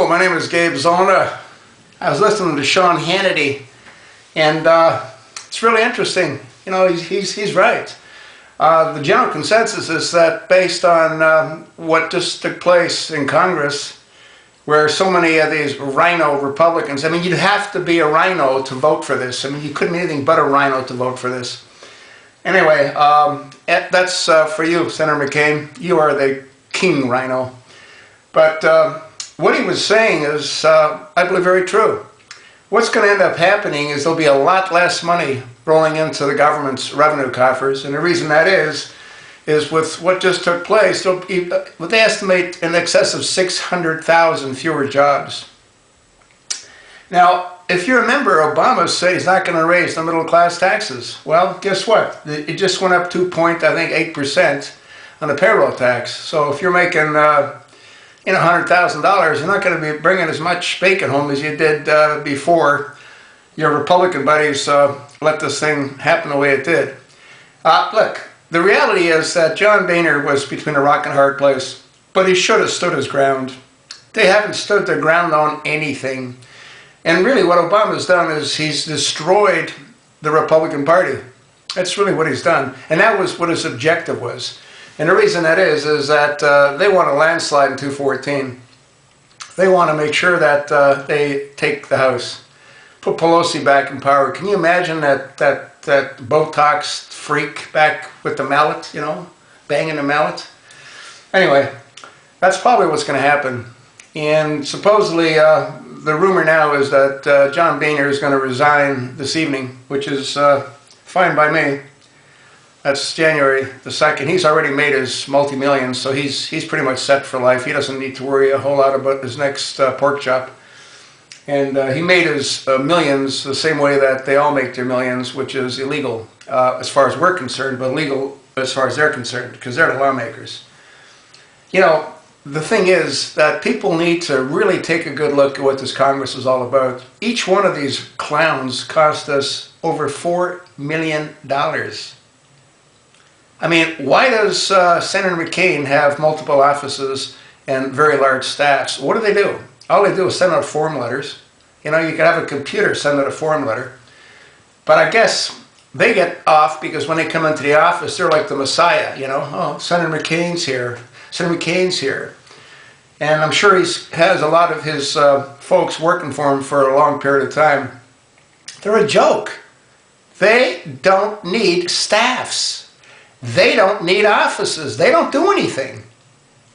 Hello, my name is Gabe Zona. I was listening to Sean Hannity, and it's really interesting. You know, he's right. The general consensus is that based on what just took place in Congress, where so many of these RINO Republicans, I mean, you'd have to be a RINO to vote for this. I mean, you couldn't be anything but a RINO to vote for this. Anyway, that's for you, Senator McCain. You are the king RINO. But what he was saying is, I believe, very true. What's going to end up happening is there'll be a lot less money rolling into the government's revenue coffers. And the reason that is with what just took place, they estimate in excess of 600,000 fewer jobs. Now, if you remember, Obama said he's not going to raise the middle class taxes. Well, guess what? It just went up 2.8% on the payroll tax. So if you're making $100,000, you're not going to be bringing as much bacon home as you did before your Republican buddies let this thing happen the way it did. Look, the reality is that John Boehner was between a rock and a hard place, but he should have stood his ground. They haven't stood their ground on anything. And really what Obama's done is he's destroyed the Republican Party. That's really what he's done. And that was what his objective was. And the reason that is that they want a landslide in 2014. They want to make sure that they take the House, put Pelosi back in power. Can you imagine that Botox freak back with the mallet, you know, banging the mallet? Anyway, that's probably what's going to happen. And supposedly the rumor now is that John Boehner is going to resign this evening, which is fine by me. That's January the 2nd. He's already made his multi-millions, so he's pretty much set for life. He doesn't need to worry a whole lot about his next pork chop. And he made his millions the same way that they all make their millions, which is illegal as far as we're concerned, but legal as far as they're concerned, because they're the lawmakers. You know, the thing is that people need to really take a good look at what this Congress is all about. Each one of these clowns cost us over $4 million. I mean, why does Senator McCain have multiple offices and very large staffs? What do? All they do is send out form letters. You know, you could have a computer send out a form letter. But I guess they get off because when they come into the office, they're like the Messiah, you know. Oh, Senator McCain's here. Senator McCain's here. And I'm sure he has a lot of his folks working for him for a long period of time. They're a joke. They don't need staffs. They don't need offices. They don't do anything.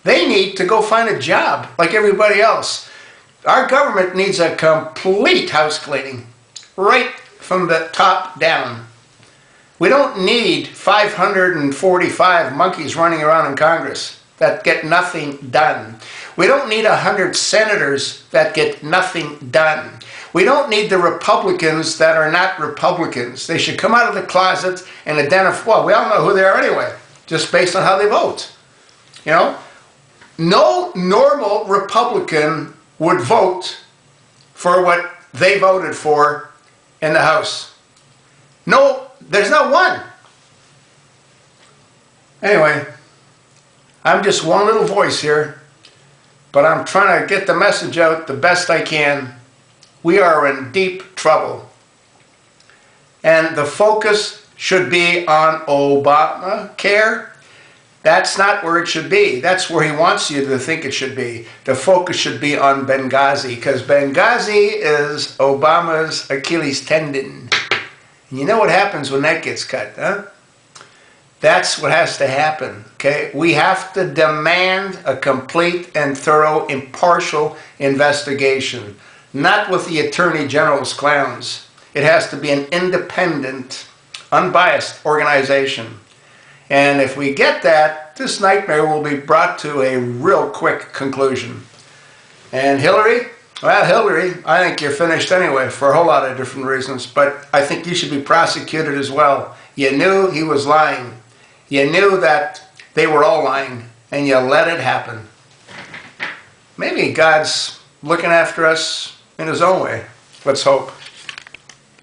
They need to go find a job like everybody else. Our government needs a complete house cleaning, right from the top down. We don't need 545 monkeys running around in Congress that get nothing done. We don't need 100 senators that get nothing done. We don't need the Republicans that are not Republicans. They should come out of the closet and identify, well, we all know who they are anyway, just based on how they vote. You know? No normal Republican would vote for what they voted for in the House. No, there's not one. Anyway, I'm just one little voice here, but I'm trying to get the message out the best I can. We are in deep trouble. And the focus should be on Obamacare. That's not where it should be. That's where he wants you to think it should be. The focus should be on Benghazi, because Benghazi is Obama's Achilles tendon. And you know what happens when that gets cut, huh? That's what has to happen, okay? We have to demand a complete and thorough, impartial investigation. Not with the Attorney General's clowns. It has to be an independent, unbiased organization. And if we get that, this nightmare will be brought to a real quick conclusion. And Hillary? Well, Hillary, I think you're finished anyway for a whole lot of different reasons, but I think you should be prosecuted as well. You knew he was lying. You knew that they were all lying, and you let it happen. Maybe God's looking after us in his own way. Let's hope.